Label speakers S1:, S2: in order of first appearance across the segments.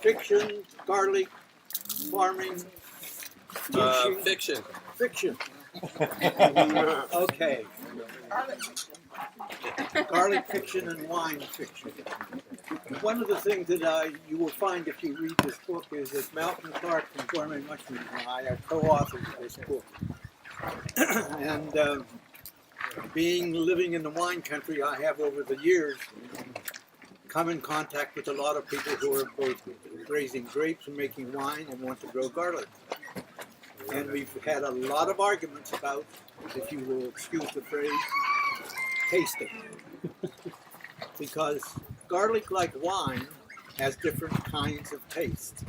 S1: Fiction, garlic, farming, teaching.
S2: Fiction.
S1: Fiction. Okay. Garlic fiction and wine fiction. One of the things that you will find if you read this book is that Malcolm Clark from Gourmet Mushrooms and I are co-authors of this book. And living in the wine country, I have over the years come in contact with a lot of people who are both raising grapes and making wine and want to grow garlic. And we've had a lot of arguments about, if you will excuse the phrase, tasting. Because garlic, like wine, has different kinds of taste.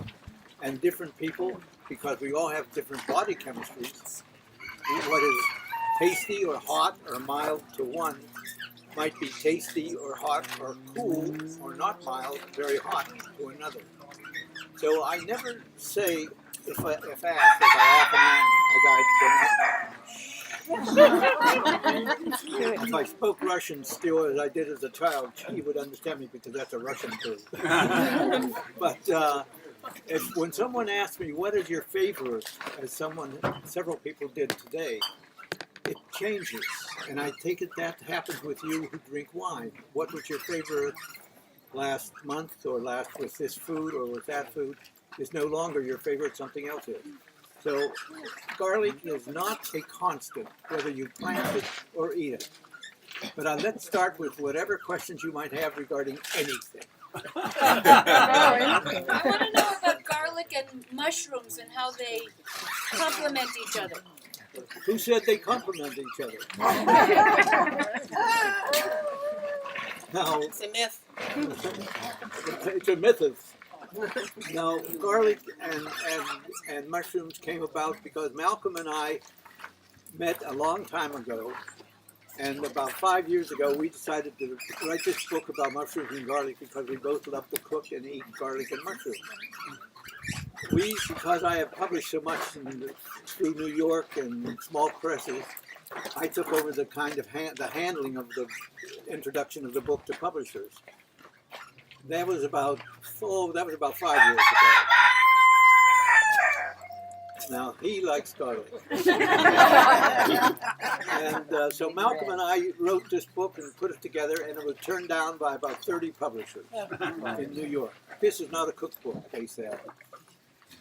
S1: And different people, because we all have different body chemistries, what is tasty or hot or mild to one might be tasty or hot or cool or not mild, very hot to another. So I never say, if asked, as I often am, if I spoke Russian still as I did as a child, he would understand me because that's a Russian term. But when someone asks me, what is your favorite, as several people did today, it changes. And I take it that happens with you who drink wine. What was your favorite last month or last with this food or with that food is no longer your favorite, something else is. So garlic is not a constant, whether you plant it or eat it. But let's start with whatever questions you might have regarding anything.
S3: I want to know about garlic and mushrooms and how they complement each other.
S1: Who said they complement each other? Now,
S4: It's a myth.
S1: it's a myth. Now, garlic and mushrooms came about because Malcolm and I met a long time ago, and about 5 years ago we decided to write this book about mushrooms and garlic because we both love to cook and eat garlic and mushrooms. Because I have published so much through New York and small presses, I took over the kind of the handling of the introduction of the book to publishers. That was about 5 years ago. Now he likes garlic, and so Malcolm and I wrote this book and put it together, and it was turned down by about 30 publishers in New York. This is not a cookbook, they said.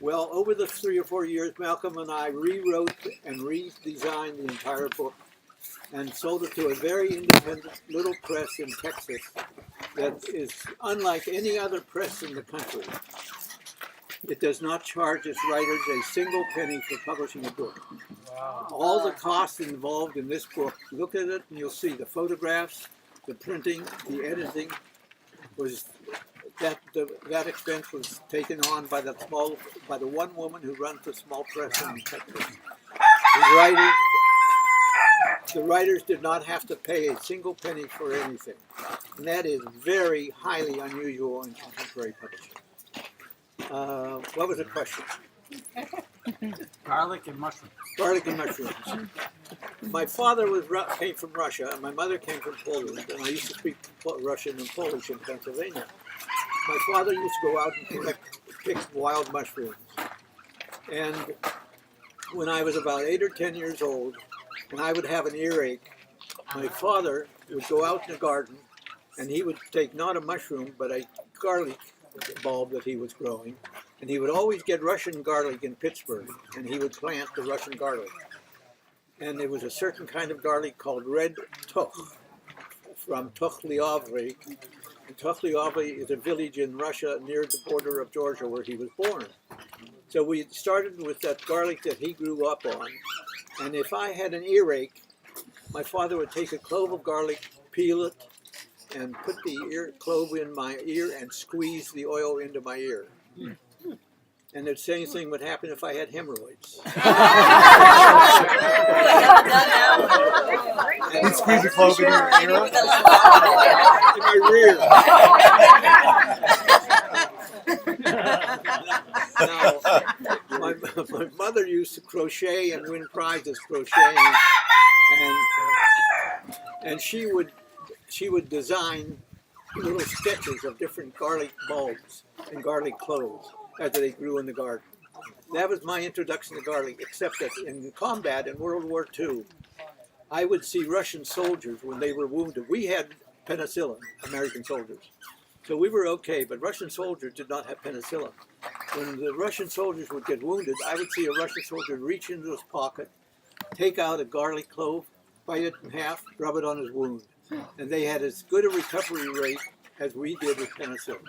S1: Well, over the 3 or 4 years, Malcolm and I rewrote and redesigned the entire book and sold it to a very independent little press in Texas that is unlike any other press in the country. It does not charge its writers a single penny for publishing a book. Wow. All the costs involved in this book, look at it and you'll see the photographs, the printing, the editing, was that expense was taken on by the one woman who runs the small press in Texas. The writers did not have to pay a single penny for anything. And that is very highly unusual in contemporary publishing. What was the question?
S5: Garlic and mushrooms.
S1: Garlic and mushrooms. My father came from Russia, and my mother came from Poland, and I used to speak Russian and Polish in Pennsylvania. My father used to go out and pick wild mushrooms. And when I was about 8 or 10 years old, and I would have an earache, my father would go out in the garden, and he would take not a mushroom, but a garlic bulb that he was growing, and he would always get Russian garlic in Pittsburgh, and he would plant the Russian garlic. And there was a certain kind of garlic called red tukh, from Tukhliovry. And Tukhliovry is a village in Russia near the border of Georgia where he was born. So we started with that garlic that he grew up on, and if I had an earache, my father would take a clove of garlic, peel it, and put the clove in my ear and squeeze the oil into my ear. And the same thing would happen if I had hemorrhoids.
S5: And squeeze the clove in your ear?
S1: In my rear. Now, my mother used to crochet and win prizes crocheting, and she would design little sketches of different garlic bulbs and garlic cloves as they grew in the garden. That was my introduction to garlic, except that in combat in World War II, I would see Russian soldiers when they were wounded. We had penicillin, American soldiers. So we were okay, but Russian soldiers did not have penicillin. When the Russian soldiers would get wounded, I would see a Russian soldier reach into his pocket, take out a garlic clove, bite it in half, rub it on his wound. And they had as good a recovery rate as we did with penicillin.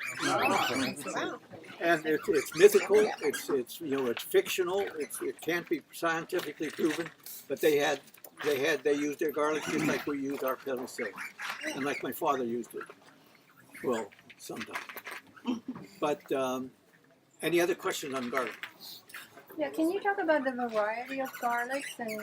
S1: And it's mythical, it's fictional, it can't be scientifically proven, but they used their garlic just like we use our penicillin, and like my father used it. Well, sometimes. But any other questions on garlic?
S2: Yeah, can you talk about the variety of garlics and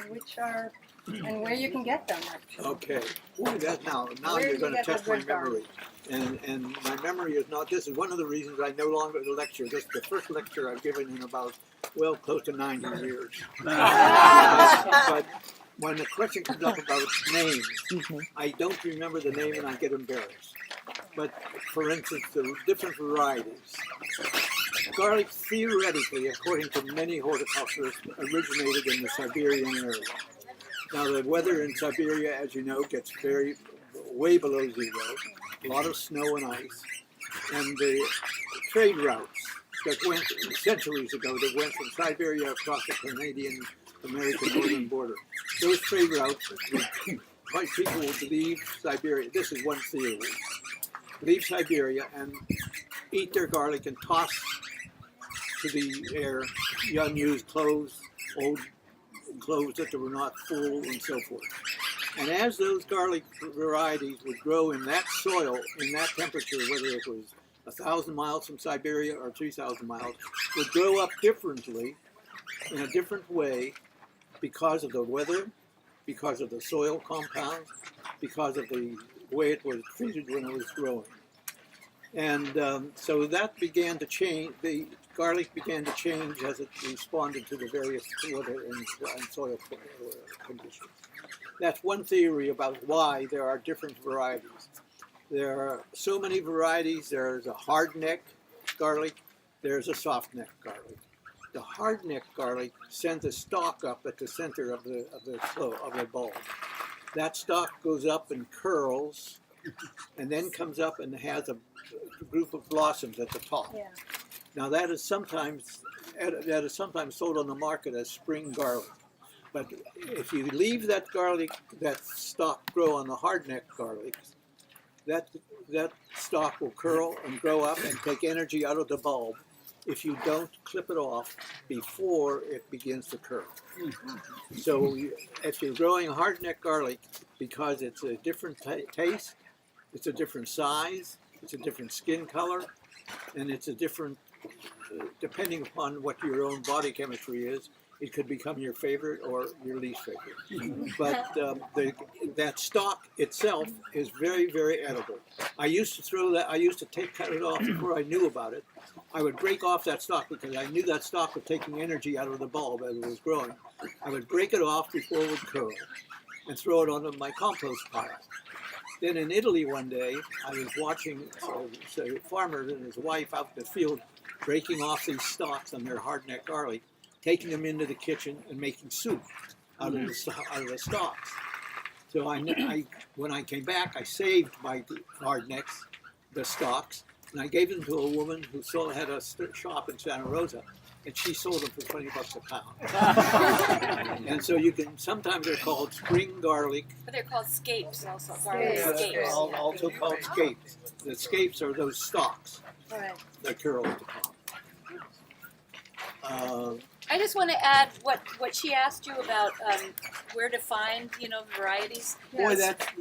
S2: and where you can get them? Actually?
S1: Okay. Boy, now
S2: Where
S1: you're
S2: do
S1: going
S2: you
S1: to
S2: get
S1: test
S2: the
S1: my
S2: good
S1: memory. And my memory is not, this is one of the reasons I no longer lecture. This is the first lecture I've given in about, well, close to 90 years. But when the question comes up about names, I don't remember the name and I get embarrassed. But for instance, the different varieties. Garlic theoretically, according to many horticulturists, originated in the Siberian area. Now the weather in Siberia, as you know, gets way below zero, a lot of snow and ice, and the trade routes that went centuries ago that went from Siberia across the Canadian-American northern border. Those trade routes, white people would leave Siberia. This is one theory. Leave Siberia and eat their garlic and toss to the air unused cloves, old cloves that were not full, and so forth. And as those garlic varieties would grow in that soil, in that temperature, whether it was 1,000 miles from Siberia or 3,000 miles, would grow up differently, in a different way, because of the weather, because of the soil compounds, because of the way it was treated when it was growing. And so that began to change, the garlic began to change as it responded to the various weather and soil conditions. That's one theory about why there are different varieties. There are so many varieties. There's a hard-neck garlic, there's a soft-neck garlic. The hard-neck garlic sends a stalk up at the center of the bulb. That stalk goes up and curls, and then comes up and has a group of blossoms at the top.
S2: Yeah.
S1: Now that is sometimes sold on the market as spring garlic. But if you leave that stalk grow on the hardneck garlic, that stalk will curl and grow up and take energy out of the bulb if you don't clip it off before it begins to curl. So if you're growing hardneck garlic, because it's a different taste, it's a different size, it's a different skin color, and it's a different, depending upon what your own body chemistry is, it could become your favorite or your least favorite. But that stalk itself is very, very edible. I used to cut it off before I knew about it. I would break off that stalk because I knew that stalk was taking energy out of the bulb as it was growing. I would break it off before it would curl and throw it onto my compost pile. Then in Italy one day, I was watching a farmer and his wife out in the field breaking off these stalks on their hardneck garlic, taking them into the kitchen and making soup out of the stalks. So when I came back, I saved my hardnecks, the stalks, and I gave them to a woman who had a shop in Santa Rosa, and she sold them for $20 a pound. And so sometimes they're called spring garlic.
S3: But they're called scapes also. Garlic
S2: Yeah.
S3: scapes.
S1: Also called scapes. The scapes are those stalks
S2: Right.
S1: that curl at the top.
S3: I just want to add what she asked you about where to find varieties.
S1: Boy,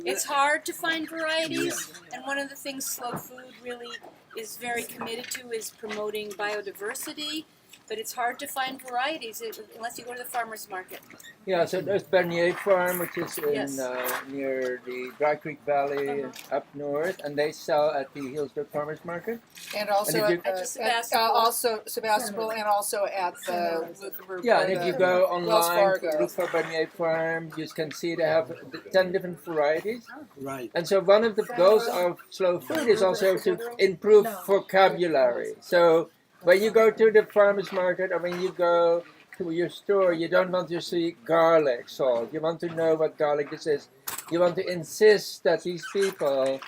S3: It's hard to find varieties, and one of the things Slow Food really is very committed to is promoting biodiversity. But it's hard to find varieties unless you go to the farmer's market.
S4: Yeah, so there's Bernier Farm, which is in
S3: Yes.
S4: near the Dry Creek Valley up north, and they sell at the Hillsdale Farmers Market.
S6: And also
S4: And if
S6: at
S4: you-
S6: the,
S3: Sebastopol.
S6: Sebastopol, and also at the
S4: Yeah, and if you go
S6: Wells
S4: online,
S6: Fargo.
S4: look for Bernier Farm, you can see they have 10 different varieties.
S1: Right.
S4: And so one of the goals of slow food is also to improve vocabulary. So when you go to the farmer's market or when you go to your store, you don't want to see garlic salt. You want to know what garlic this is. You want to insist that these people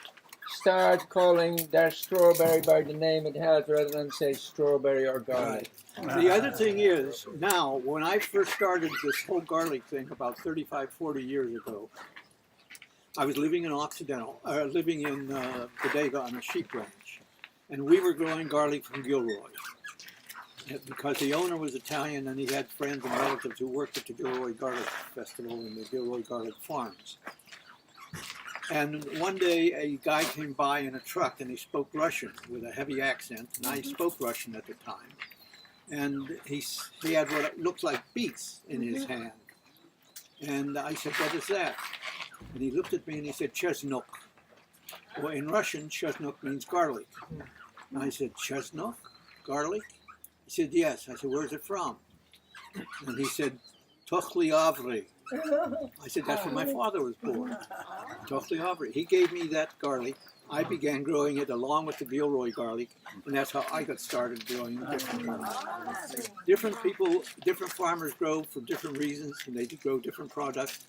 S4: start calling their strawberry by the name it has rather than say strawberry or garlic.
S1: The other thing is, now, when I first started this whole garlic thing about 35, 40 years ago, I was living in Occidental, living in Bodega on a sheep ranch. And we were growing garlic from Gilroy. Because the owner was Italian and he had friends and relatives who worked at the Gilroy Garlic Festival and the Gilroy Garlic Farms. And one day a guy came by in a truck and he spoke Russian with a heavy accent, and I spoke Russian at the time. And he had what looked like beets in his hand. And I said, "What is that?" And he looked at me and he said, "Chesnok." Well, in Russian, chesnok means garlic. And I said, "Chesnok? Garlic?" He said, "Yes." I said, "Where's it from?" And he said, "Tochliavri." I said, "That's where my father was born." Tochliavri. He gave me that garlic. I began growing it along with the Gilroy garlic, and that's how I got started growing different garlic. Different people, different farmers grow for different reasons, and they grow different products.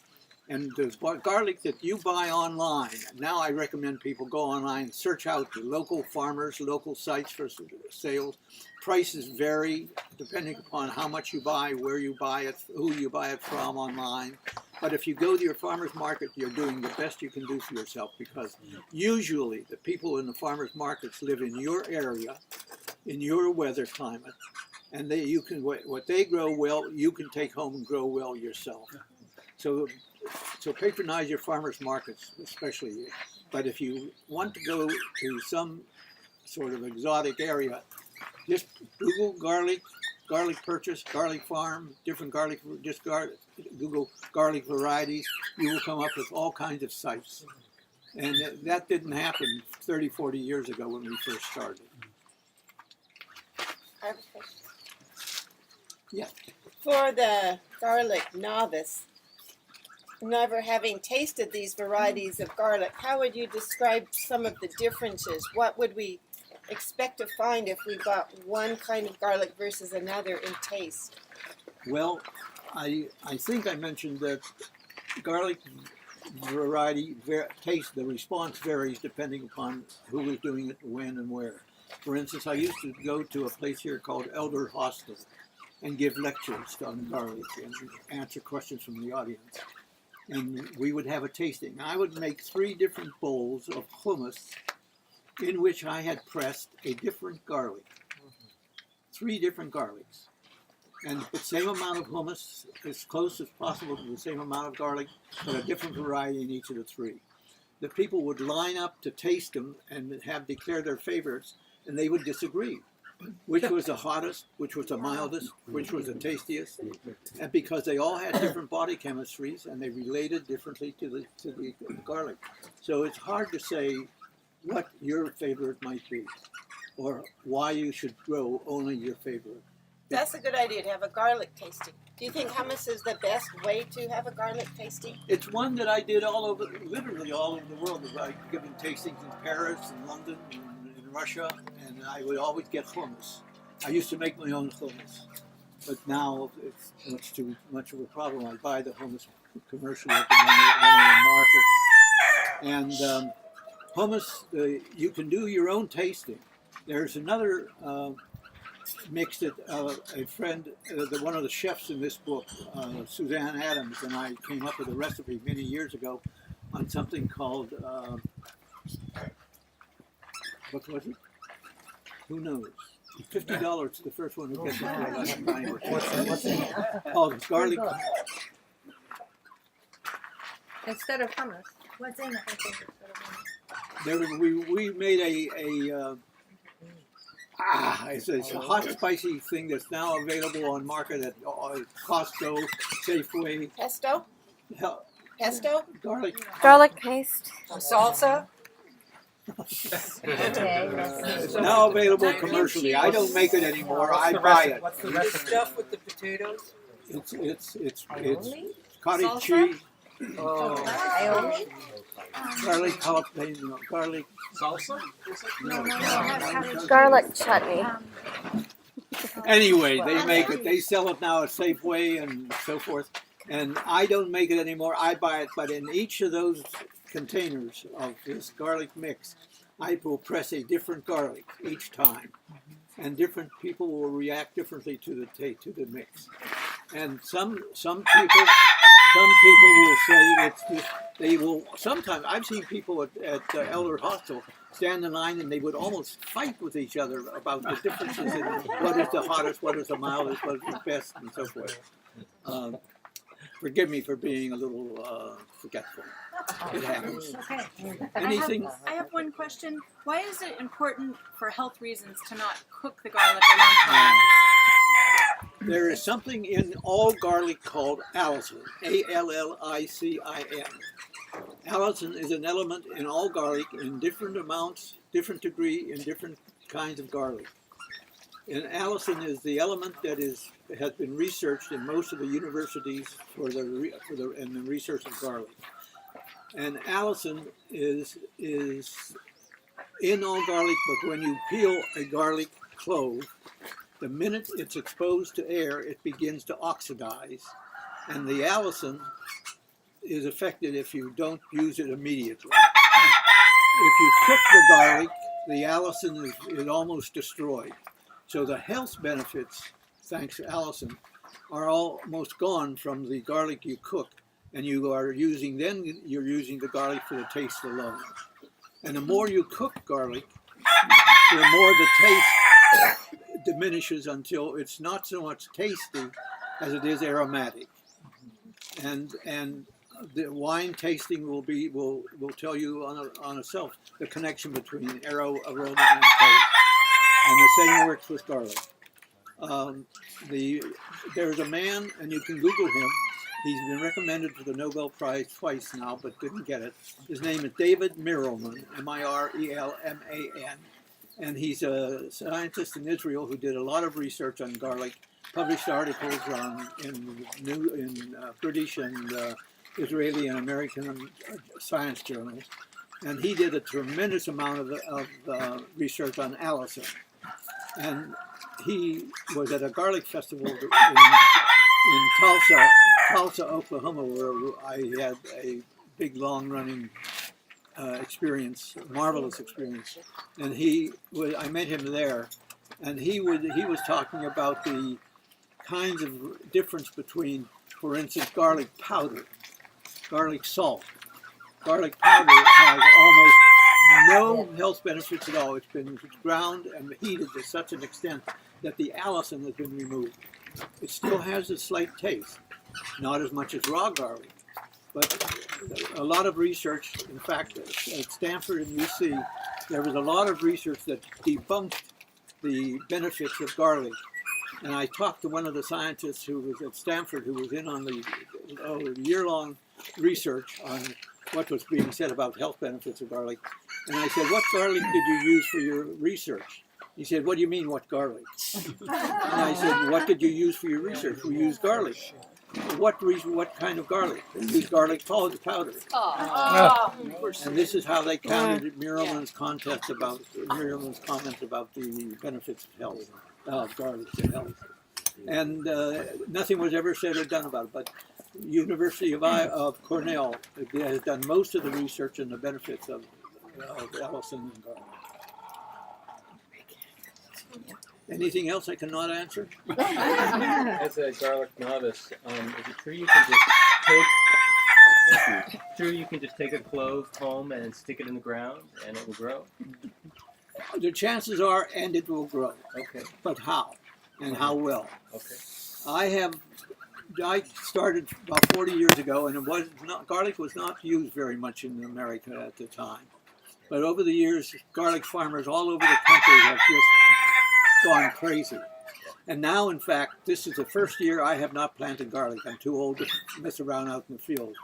S1: And the garlic that you buy online, now I recommend people go online, search out the local farmers, local sites for sales. Prices vary depending upon how much you buy, where you buy it, who you buy it from online. But if you go to your farmer's market, you're doing the best you can do for yourself, because usually the people in the farmer's markets live in your area, in your weather climate, and what they grow well, you can take home and grow well yourself. So patronize your farmers markets, especially. But if you want to go to some sort of exotic area, just Google garlic purchase, garlic farm, different garlic, Google garlic varieties. You will come up with all kinds of sites. And that didn't happen 30, 40 years ago when we first started.
S7: I have a question.
S1: Yeah.
S7: For the garlic novice, never having tasted these varieties of garlic, how would you describe some of the differences? What would we expect to find if we got one kind of garlic versus another in taste?
S1: Well, I think I mentioned that garlic variety taste, the response varies depending upon who is doing it, when, and where. For instance, I used to go to a place here called Elder Hostel and give lectures on garlic and answer questions from the audience. And we would have a tasting. I would make 3 different bowls of hummus in which I had pressed a different garlic. 3 different garlics. And the same amount of hummus, as close as possible to the same amount of garlic, but a different variety in each of the 3. The people would line up to taste them and declare their favorites, and they would disagree. Which was the hottest, which was the mildest, which was the tastiest, and because they all had different body chemistries and they related differently to the garlic. So it's hard to say what your favorite might be, or why you should grow only your favorite.
S7: That's a good idea to have a garlic tasting. Do you think hummus is the best way to have a garlic tasting?
S1: It's one that I did literally all over the world. I've given tastings in Paris and London and in Russia, and I would always get hummus. I used to make my own hummus, but now it's much too much of a problem. I buy the hummus commercially at the market. And hummus, you can do your own tasting. There's another mix that a friend, one of the chefs in this book, Suzanne Adams, and I came up with a recipe many years ago on something called, what was it? Who knows? $50 to the first one who gets it. What's it? Oh, it's garlic.
S2: Instead of hummus.
S8: What's in it?
S1: We made It's a hot, spicy thing that's now available on market at Costco, Safeway.
S7: Pesto?
S1: Hell,
S7: Pesto?
S1: garlic.
S8: Garlic paste.
S6: Salsa?
S1: It's now available commercially. I don't make it anymore. I buy it.
S6: What's the recipe?
S9: Stuff with the potatoes.
S1: It's cottage cheese, garlic jalapeno, garlic
S9: Salsa?
S8: Garlic chutney.
S1: Anyway, they make it. They sell it now at Safeway and so forth. And I don't make it anymore. I buy it. But in each of those containers of this garlic mix, I will press a different garlic each time, and different people will react differently to the mix. And some people will say it's just, they will. Sometimes I've seen people at Elder Hostel stand in line and they would almost fight with each other about the differences in what is the hottest, what is the mildest, what is the best, and so forth. Forgive me for being a little forgetful. It happens. Anything?
S10: I have one question. Why is it important for health reasons to not cook the garlic a long time?
S1: There is something in all garlic called allicin, A-L-L-I-C-I-N. Allicin is an element in all garlic in different amounts, different degree, in different kinds of garlic. And allicin is the element that has been researched in most of the universities in the research of garlic. And allicin is in all garlic, but when you peel a garlic clove, the minute it's exposed to air, it begins to oxidize, and the allicin is affected if you don't use it immediately. If you cook the garlic, the allicin is almost destroyed. So the health benefits, thanks to allicin, are almost gone from the garlic you cook, and you're using the garlic for the taste alone. And the more you cook garlic, the more the taste diminishes until it's not so much tasty as it is aromatic. And the wine tasting will tell you on itself the connection between aroma and taste. And the same works with garlic. There's a man, and you can Google him. He's been recommended for the Nobel Prize twice now, but didn't get it. His name is David Mirelman, M-I-R-E-L-M-A-N. And he's a scientist in Israel who did a lot of research on garlic, published articles in British and Israeli and American science journals. And he did a tremendous amount of research on allicin. And he was at a garlic festival in Tulsa, Oklahoma, where I had a big, long-running experience, marvelous experience. And I met him there, and he was talking about the kinds of difference between, for instance, garlic powder, garlic salt. Garlic powder has almost no health benefits at all. It's been ground and heated to such an extent that the allicin has been removed. It still has a slight taste, not as much as raw garlic, but a lot of research, in fact, at Stanford and UC, there was a lot of research that debunked the benefits of garlic. And I talked to one of the scientists who was at Stanford, who was in on the year-long research on what was being said about health benefits of garlic. And I said, what garlic did you use for your research? He said, what do you mean, what garlic? And I said, what did you use for your research? We used garlic. What kind of garlic? We used garlic powder. And this is how they counted Mirelman's comments about the benefits of health, garlic to health. And nothing was ever said or done about it. But University of Cornell has done most of the research on the benefits of allicin and garlic. Anything else I cannot answer?
S11: As a garlic novice, is it true you can just take a clove home and stick it in the ground and it will grow?
S1: The chances are, and it will grow.
S11: Okay.
S1: But how? And how well?
S11: Okay.
S1: I started about 40 years ago, and garlic was not used very much in America at the time. But over the years, garlic farmers all over the country have just gone crazy. And now, in fact, this is the first year I have not planted garlic. I'm too old to mess around out in the field.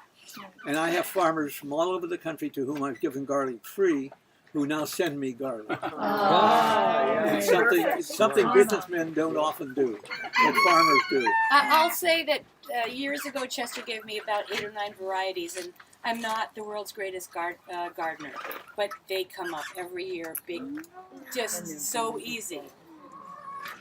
S1: And I have farmers from all over the country to whom I've given garlic free, who now send me garlic. It's something businessmen don't often do, but farmers do.
S3: I'll say that years ago Chester gave me about 8 or 9 varieties, and I'm not the world's greatest gardener, but they come up every year, big, just so easy.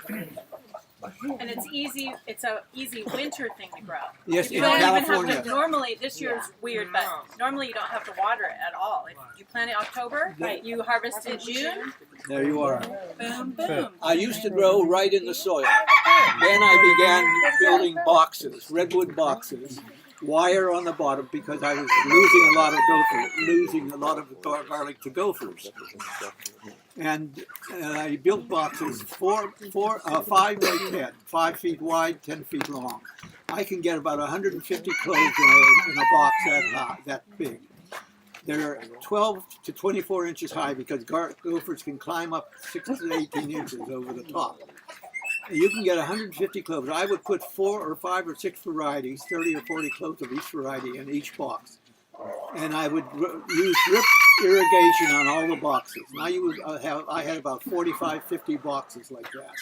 S10: And it's easy. It's a easy winter thing to grow.
S1: Yes,
S10: You
S1: in
S10: don't even
S1: California.
S10: have to. Normally, this year's weird, but normally you don't have to water it at all. If you plant it October,
S3: Right.
S10: you harvest it June.
S1: There you are.
S10: Boom, boom.
S1: I used to grow right in the soil. Then I began building boxes, redwood boxes, wire on the bottom because I was losing a lot of garlic to gophers. And I built boxes 5 by 10, 5 feet wide, 10 feet long. I can get about 150 cloves in a box that big. They're 12 to 24 inches high because gophers can climb up 6 to 18 inches over the top. You can get 150 cloves. I would put 4 or 5 or 6 varieties, 30 or 40 cloves of each variety in each box. And I would use drip irrigation on all the boxes. Now I had about 45, 50 boxes like that.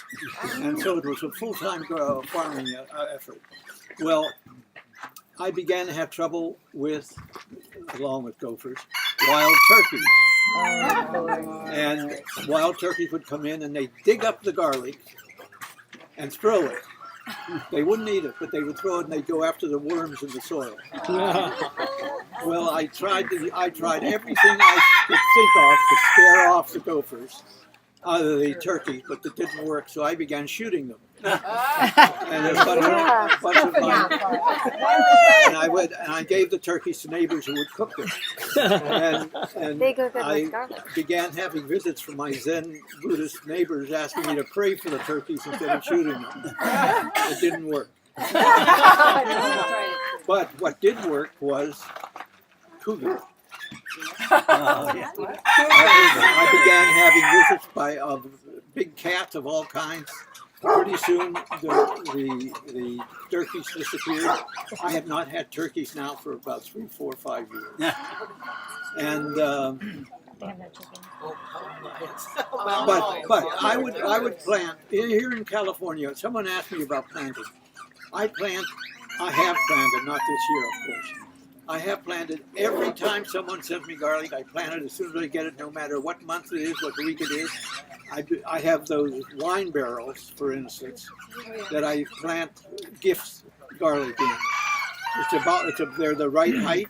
S1: And so it was a full-time farming effort. Well, I began to have trouble with, along with gophers, wild turkeys. And wild turkeys would come in and they'd dig up the garlic and throw it. They wouldn't eat it, but they would throw it and they'd go after the worms in the soil. Well, I tried everything I could think of to scare off the gophers, the turkeys, but it didn't work, so I began shooting them. And a bunch of mine, and I gave the turkeys to neighbors who would cook them. And
S8: They go good
S1: I
S8: with garlic.
S1: began having visits from my Zen Buddhist neighbors asking me to pray for the turkeys instead of shooting them. It didn't work. But what did work was cougar. I began having visits of big cats of all kinds. Pretty soon, the turkeys disappeared. I have not had turkeys now for about 3, 4, 5 years. And but I would plant here in California. Someone asked me about planting. I have planted, not this year, of course. I have planted every time someone sends me garlic. I plant it as soon as I get it, no matter what month it is, what week it is. I have those wine barrels, for instance, that I plant gifts garlic in. They're the right height,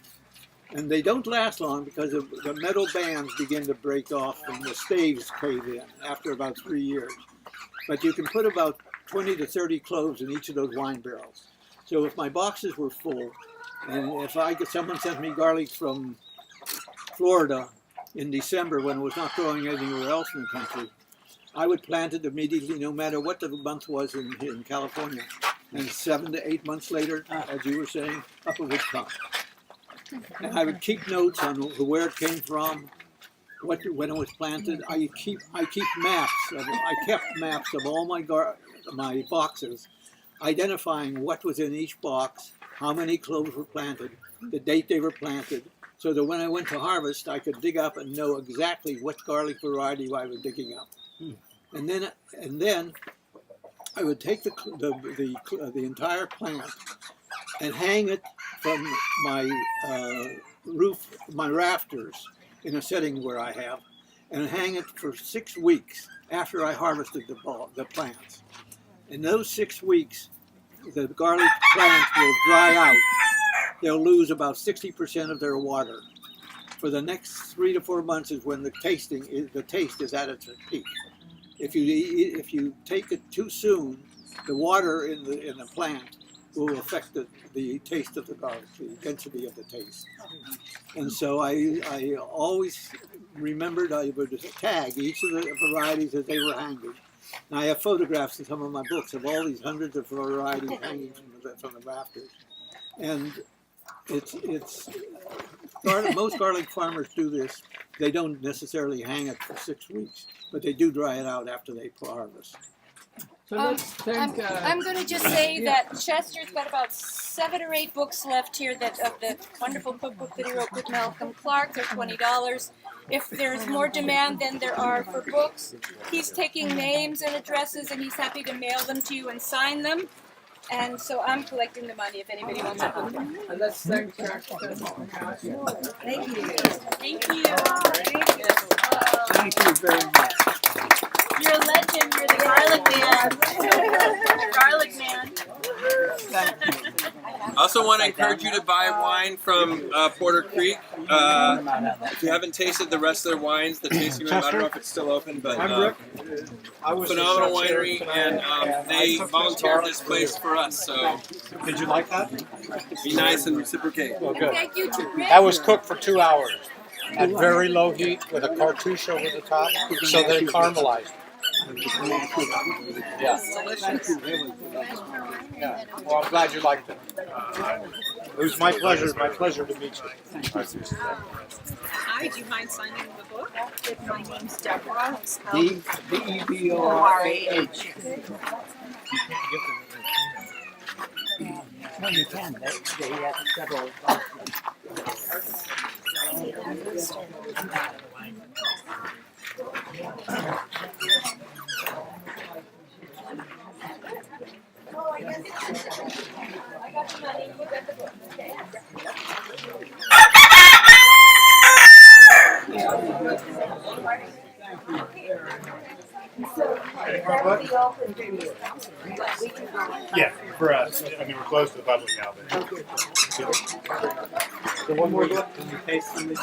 S1: and they don't last long because the metal bands begin to break off and the staves cave in after about 3 years. But you can put about 20 to 30 cloves in each of those wine barrels. So if my boxes were full, and if someone sent me garlic from Florida in December when it was not growing anywhere else in the country, I would plant it immediately, no matter what the month was in California. And 7 to 8 months later, as you were saying, up it would come. And I would keep notes on where it came from, when it was planted. I kept maps of all my boxes, identifying what was in each box, how many cloves were planted, the date they were planted, so that when I went to harvest, I could dig up and know exactly what garlic variety I was digging up. And then I would take the entire plant and hang it from my roof, my rafters, in a setting where I have, and hang it for 6 weeks after I harvested the plants. In those 6 weeks, the garlic plants will dry out. They'll lose about 60% of their water. For the next 3 to 4 months is when the taste is at its peak. If you take it too soon, the water in the plant will affect the taste of the garlic, the density of the taste. And so I always remembered I would tag each of the varieties as they were hanging. And I have photographs in some of my books of all these hundreds of varieties hanging from the rafters. And most garlic farmers do this they don't necessarily hang it for 6 weeks, but they do dry it out after they harvest.
S4: So let's thank.
S3: I'm going to just say that Chester's got about 7 or 8 books left here that of the wonderful cookbook that he wrote with Malcolm Clark. They're $20. If there's more demand than there are for books, he's taking names and addresses, and he's happy to mail them to you and sign them. And so I'm collecting the money if anybody wants a book.
S4: And let's thank Jack.
S3: Thank you. Thank you.
S1: Thank you very much.
S10: You're a legend. You're the garlic man. Garlic man.
S9: I also want to encourage you to buy wine from Porter Creek. If you haven't tasted the rest of their wines, the tasting room, I don't know if it's still open, but phenomenal winery, and they volunteered this place for us. So
S5: Did you like that?
S9: be nice and reciprocate.
S5: Well, good.
S3: Thank you to Rick.
S5: That was cooked for 2 hours at very low heat with a cartouche over the top, so they caramelized. Yeah. Yeah. Well, I'm glad you liked it. It was my pleasure to meet you.
S10: Hi, do you mind signing the book? My name's Deborah.
S1: D-E-B-O-R-A-H. No, you can. They have several.
S5: Yeah, for us. I mean, we're close to the public now. But...
S1: The one more book? Can you taste them?